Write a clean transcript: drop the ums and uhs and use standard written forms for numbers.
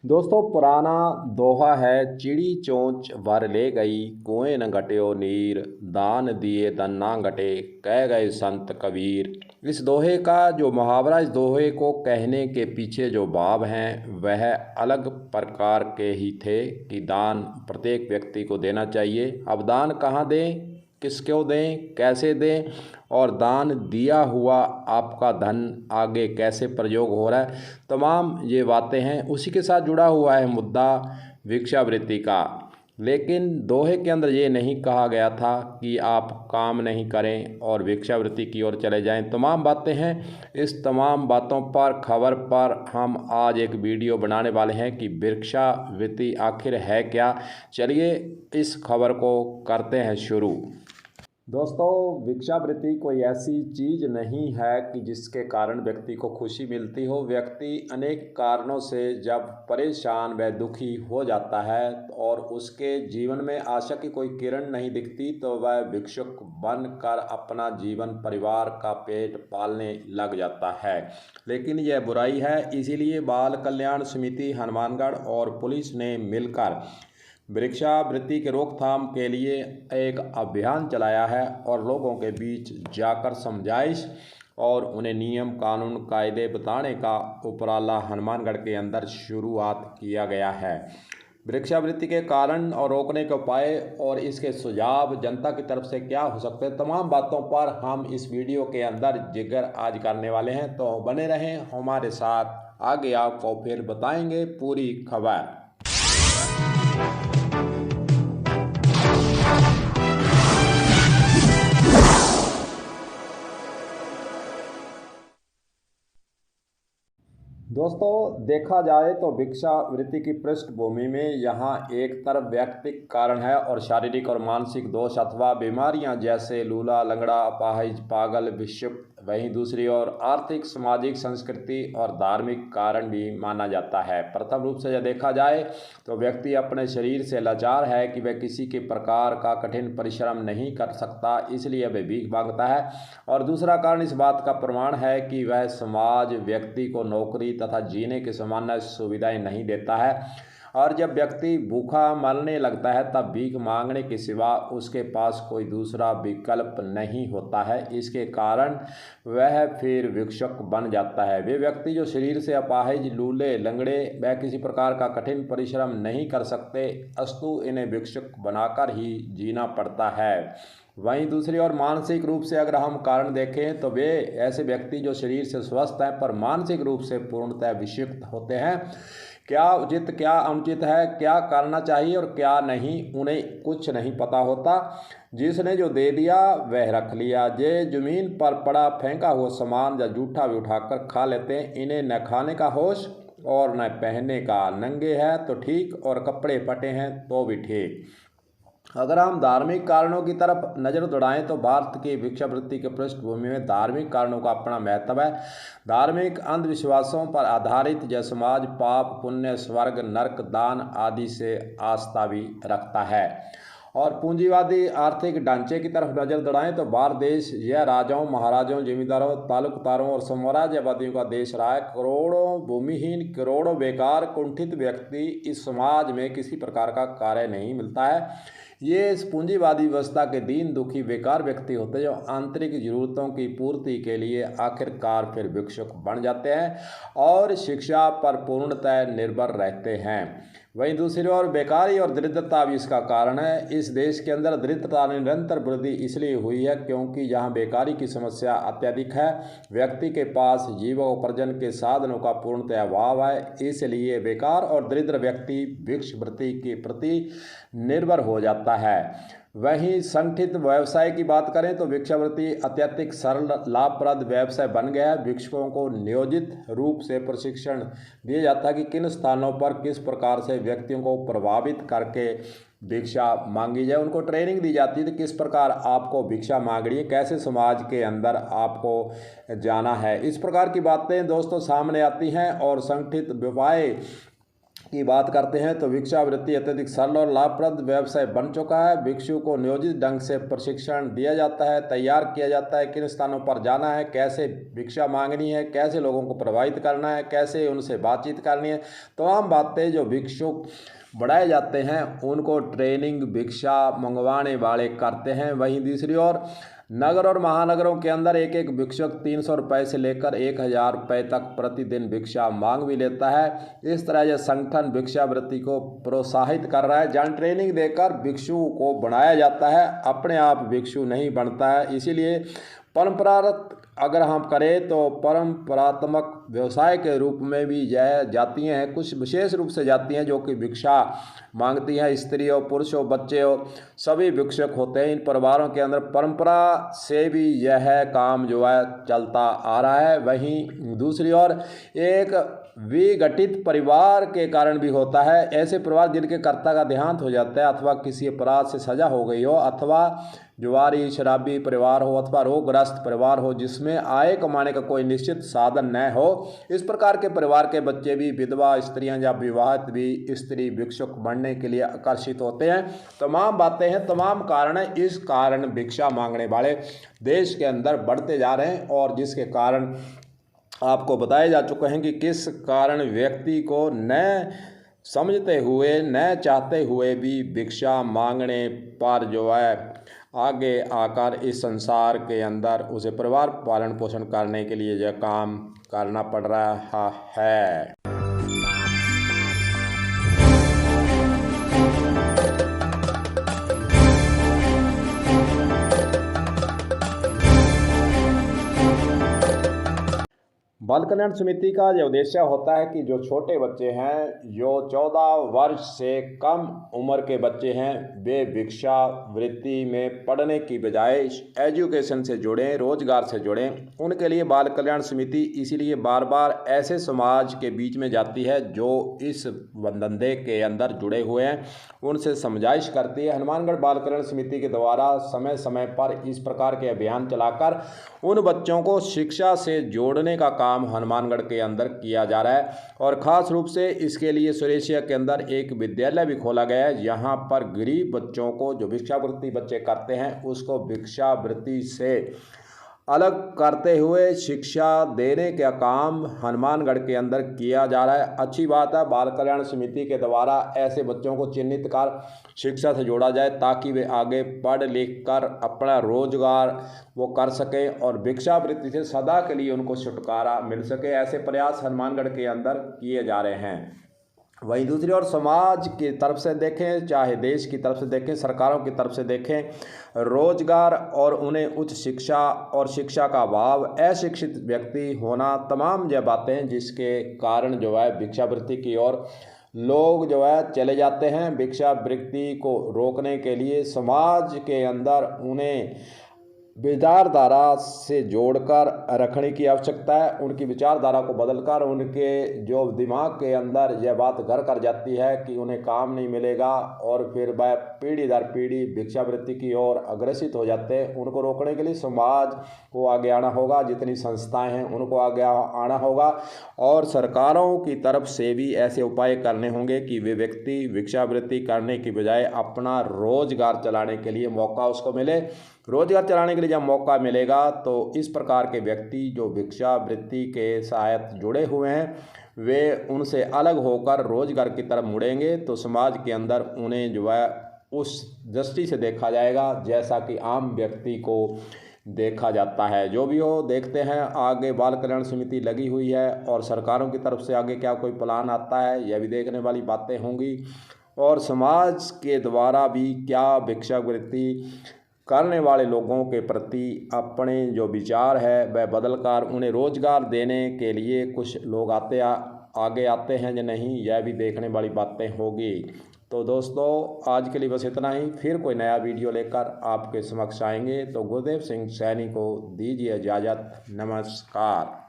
दोस्तों पुराना दोहा है, चिड़ी चोंच भर ले गई, कुएं न घट्यो नीर, दान दिए धन ना घटे, कह गए संत कबीर। इस दोहे का जो मुहावरा, इस दोहे को कहने के पीछे जो भाव हैं वह अलग प्रकार के ही थे कि दान प्रत्येक व्यक्ति को देना चाहिए। अब दान कहाँ दें, किसको दें, कैसे दें, और दान दिया हुआ आपका धन आगे कैसे प्रयोग हो रहा है, तमाम ये बातें हैं। उसी के साथ जुड़ा हुआ है मुद्दा भिक्षावृत्ति का। लेकिन दोहे के अंदर ये नहीं कहा गया था कि आप काम नहीं करें और भिक्षावृत्ति की ओर चले जाएं। तमाम बातें हैं। इस तमाम बातों पर, खबर पर हम आज एक वीडियो बनाने वाले हैं कि भिक्षावृत्ति आखिर है क्या। चलिए इस खबर को करते हैं शुरू। दोस्तों, भिक्षावृत्ति कोई ऐसी चीज़ नहीं है कि जिसके कारण व्यक्ति को खुशी मिलती हो। व्यक्ति अनेक कारणों से जब परेशान व दुखी हो जाता है और उसके जीवन में आशा की कोई किरण नहीं दिखती, तो वह भिक्षुक बनकर अपना जीवन, परिवार का पेट पालने लग जाता है। लेकिन यह बुराई है, इसीलिए बाल कल्याण समिति हनुमानगढ़ और पुलिस ने मिलकर भिक्षावृत्ति के रोकथाम के लिए एक अभियान चलाया है और लोगों के बीच जाकर समझाइश और उन्हें नियम कानून कायदे बताने का उपराला हनुमानगढ़ के अंदर शुरुआत किया गया है। भिक्षावृत्ति के कारण और रोकने के उपाय और इसके सुझाव जनता की तरफ से क्या हो सकते हैं, तमाम बातों पर हम इस वीडियो के अंदर जिक्र आज करने वाले हैं। तो बने रहें हमारे साथ, आगे आपको फिर बताएंगे पूरी खबर। दोस्तों, देखा जाए तो भिक्षावृत्ति की पृष्ठभूमि में यहाँ एक तरफ व्यक्तिगत कारण है और शारीरिक और मानसिक दोष अथवा बीमारियाँ जैसे लूला, लंगड़ा, अपाहिज, पागल, भिक्षुक। वहीं दूसरी ओर आर्थिक, सामाजिक, संस्कृति और धार्मिक कारण भी माना जाता है। प्रथम रूप से यह देखा जाए तो व्यक्ति अपने शरीर से लाचार है कि वह किसी के प्रकार का कठिन परिश्रम नहीं कर सकता, इसलिए वह भीख मांगता है। और दूसरा कारण इस बात का प्रमाण है कि वह समाज व्यक्ति को नौकरी तथा जीने की सामान्य सुविधाएं नहीं देता है। और जब व्यक्ति भूखा मरने लगता है तब भीख मांगने के सिवा उसके पास कोई दूसरा विकल्प नहीं होता है। इसके कारण वह फिर भिक्षुक बन जाता है। वे व्यक्ति जो शरीर से अपाहिज, लूले, लंगड़े, वह किसी प्रकार का कठिन परिश्रम नहीं कर सकते, अस्तु इन्हें भिक्षुक बनाकर ही जीना पड़ता है। वहीं दूसरी ओर मानसिक रूप से अगर हम कारण देखें तो वे ऐसे व्यक्ति जो शरीर से स्वस्थ हैं पर मानसिक रूप से पूर्णतः विक्षिप्त होते हैं। क्या उचित, क्या अनुचित है, क्या करना चाहिए और क्या नहीं, उन्हें कुछ नहीं पता होता। जिसने जो दे दिया वह रख लिया। जे जमीन पर पड़ा फेंका हुआ सामान या जूठा भी उठाकर खा लेते हैं। इन्हें न खाने का होश और न पहनने का। नंगे हैं तो ठीक और कपड़े फटे हैं तो भी ठीक। अगर हम धार्मिक कारणों की तरफ नज़र दौड़ाएं तो भारत की भिक्षावृत्ति के पृष्ठभूमि में धार्मिक कारणों का अपना महत्व है। धार्मिक अंधविश्वासों पर आधारित यह समाज पाप, पुण्य, स्वर्ग, नरक, दान आदि से आस्था भी रखता है। और पूंजीवादी आर्थिक ढांचे की तरफ नजर दौड़ाएं तो भारत देश यह राजाओं, महाराजाओं, जमींदारों, तालुकदारों और साम्राज्यवादियों का देश रहा है। करोड़ों भूमिहीन, करोड़ों बेकार, कुंठित व्यक्ति इस समाज में किसी प्रकार का कार्य नहीं मिलता है। ये इस पूंजीवादी व्यवस्था के दीन, दुखी, बेकार व्यक्ति होते हैं जो आंतरिक जरूरतों की पूर्ति के लिए आखिरकार फिर भिक्षुक बन जाते हैं और शिक्षा पर पूर्णतः निर्भर रहते हैं। वहीं दूसरी ओर बेकारी और दरिद्रता भी इसका कारण है। इस देश के अंदर दरिद्रता निरंतर वृद्धि इसलिए हुई है क्योंकि यहाँ बेकारी की समस्या अत्यधिक है। व्यक्ति के पास जीवोपार्जन के साधनों का पूर्णतः अभाव है, इसलिए बेकार और दरिद्र व्यक्ति भिक्षावृत्ति के प्रति निर्भर हो जाता है। वहीं संगठित व्यवसाय की बात करें तो भिक्षावृत्ति अत्यधिक सरल, लाभप्रद व्यवसाय बन गया है। भिक्षुकों को नियोजित रूप से प्रशिक्षण दिया जाता है कि किन स्थानों पर किस प्रकार से व्यक्तियों को प्रभावित करके भिक्षा मांगी जाए। उनको ट्रेनिंग दी जाती है कि किस प्रकार आपको भिक्षा मांगनी है, कैसे समाज के अंदर आपको जाना है। इस प्रकार की बातें दोस्तों सामने आती हैं और संगठित व्यवसाय की बात करते हैं तो भिक्षावृत्ति अत्यधिक सरल और लाभप्रद व्यवसाय बन चुका है। भिक्षु को नियोजित ढंग से प्रशिक्षण दिया जाता है, तैयार किया जाता है, किन स्थानों पर जाना है, कैसे भिक्षा मांगनी है, कैसे लोगों को प्रभावित करना है, कैसे उनसे बातचीत करनी है। तमाम बातें जो भिक्षु बढ़ाए जाते हैं उनको ट्रेनिंग भिक्षा मंगवाने वाले करते हैं। वहीं दूसरी ओर नगर और महानगरों के अंदर एक एक भिक्षुक 300 रुपये से लेकर 1000 रुपये तक प्रतिदिन भिक्षा मांग भी लेता है। इस तरह यह संगठन भिक्षावृत्ति को प्रोत्साहित कर रहा है, जहाँ ट्रेनिंग देकर भिक्षु को बनाया जाता है, अपने आप भिक्षु नहीं बनता है। इसीलिए परंपरागत अगर हम करें तो परंपरात्मक व्यवसाय के रूप में भी यह जातियाँ हैं, कुछ विशेष रूप से जातियाँ जो कि भिक्षा मांगती हैं, स्त्री हो, पुरुष हो, बच्चे हो, सभी भिक्षुक होते हैं। इन परिवारों के अंदर परंपरा से भी यह काम जो है चलता आ रहा है। वहीं दूसरी ओर एक विघटित परिवार के कारण भी होता है। ऐसे परिवार जिनके कर्ता का देहांत हो जाता है अथवा किसी अपराध से सजा हो गई हो अथवा जुआरी शराबी परिवार हो अथवा रोगग्रस्त परिवार हो जिसमें आय कमाने का कोई निश्चित साधन न हो, इस प्रकार के परिवार के बच्चे भी विधवा स्त्रियां या विवाहित भी स्त्री भिक्षुक बनने के लिए आकर्षित होते हैं। तमाम बातें हैं, तमाम कारण हैं। इस कारण भिक्षा मांगने वाले देश के अंदर बढ़ते जा रहे हैं और जिसके कारण आपको बताए जा चुके हैं कि किस कारण व्यक्ति को न समझते हुए न चाहते हुए भी भिक्षा मांगने पर जो है आगे आकर इस संसार के अंदर उसे परिवार पालन पोषण करने के लिए यह काम करना पड़ रहा है। बाल कल्याण समिति का यह उद्देश्य होता है कि जो छोटे बच्चे हैं, जो 14 वर्ष से कम उम्र के बच्चे हैं, वे भिक्षावृत्ति में पढ़ने की बजाय एजुकेशन से जुड़ें, रोजगार से जुड़ें। उनके लिए बाल कल्याण समिति इसीलिए बार बार ऐसे समाज के बीच में जाती है जो इस धंधे के अंदर जुड़े हुए हैं, उनसे समझाइश करती है। हनुमानगढ़ बाल कल्याण समिति के द्वारा समय समय पर इस प्रकार के अभियान चलाकर उन बच्चों को शिक्षा से जोड़ने का काम हनुमानगढ़ के अंदर किया जा रहा है। और ख़ास रूप से इसके लिए सुरेशिया के अंदर एक विद्यालय भी खोला गया है। यहाँ पर गरीब बच्चों को जो भिक्षावृत्ति बच्चे करते हैं उसको भिक्षावृत्ति से अलग करते हुए शिक्षा देने का काम हनुमानगढ़ के अंदर किया जा रहा है। अच्छी बात है, बाल कल्याण समिति के द्वारा ऐसे बच्चों को चिन्हित कर शिक्षा से जोड़ा जाए ताकि वे आगे पढ़ लिख कर अपना रोजगार वो कर सकें और भिक्षावृत्ति से सदा के लिए उनको छुटकारा मिल सके। ऐसे प्रयास हनुमानगढ़ के अंदर किए जा रहे हैं। वहीं दूसरी ओर समाज की तरफ से देखें, चाहे देश की तरफ से देखें, सरकारों की तरफ से देखें, रोजगार और उन्हें उच्च शिक्षा और शिक्षा का अभाव, अशिक्षित व्यक्ति होना, तमाम यह बातें हैं जिसके कारण जो है भिक्षावृत्ति की ओर लोग जो है चले जाते हैं। भिक्षावृत्ति को रोकने के लिए समाज के अंदर उन्हें विचारधारा से जोड़कर रखने की आवश्यकता है। उनकी विचारधारा को बदलकर उनके जो दिमाग के अंदर यह बात घर कर जाती है कि उन्हें काम नहीं मिलेगा और फिर वह पीढ़ी दर पीढ़ी भिक्षावृत्ति की ओर अग्रसित हो जाते हैं। उनको रोकने के लिए समाज को आगे आना होगा, जितनी संस्थाएं हैं उनको आगे आना होगा और सरकारों की तरफ से भी ऐसे उपाय करने होंगे कि वे व्यक्ति भिक्षावृत्ति करने की बजाय अपना रोजगार चलाने के लिए मौका उसको मिले। रोजगार चलाने के लिए जब मौका मिलेगा तो इस प्रकार के व्यक्ति जो भिक्षावृत्ति के साथ जुड़े हुए हैं वे उनसे अलग होकर रोजगार की तरफ मुड़ेंगे तो समाज के अंदर उन्हें जो है उस दृष्टि से देखा जाएगा जैसा कि आम व्यक्ति को देखा जाता है। जो भी हो, देखते हैं आगे बाल कल्याण समिति लगी हुई है और सरकारों की तरफ से आगे क्या कोई प्लान आता है, यह भी देखने वाली बातें होंगी। और समाज के द्वारा भी क्या भिक्षावृत्ति करने वाले लोगों के प्रति अपने जो विचार है वह बदलकर उन्हें रोजगार देने के लिए कुछ लोग आगे आते हैं या नहीं, यह भी देखने वाली बातें होगी। तो दोस्तों आज के लिए बस इतना ही। फिर कोई नया वीडियो लेकर आपके समक्ष आएंगे। तो गुरुदेव सिंह सैनी को दीजिए इजाज़त। नमस्कार।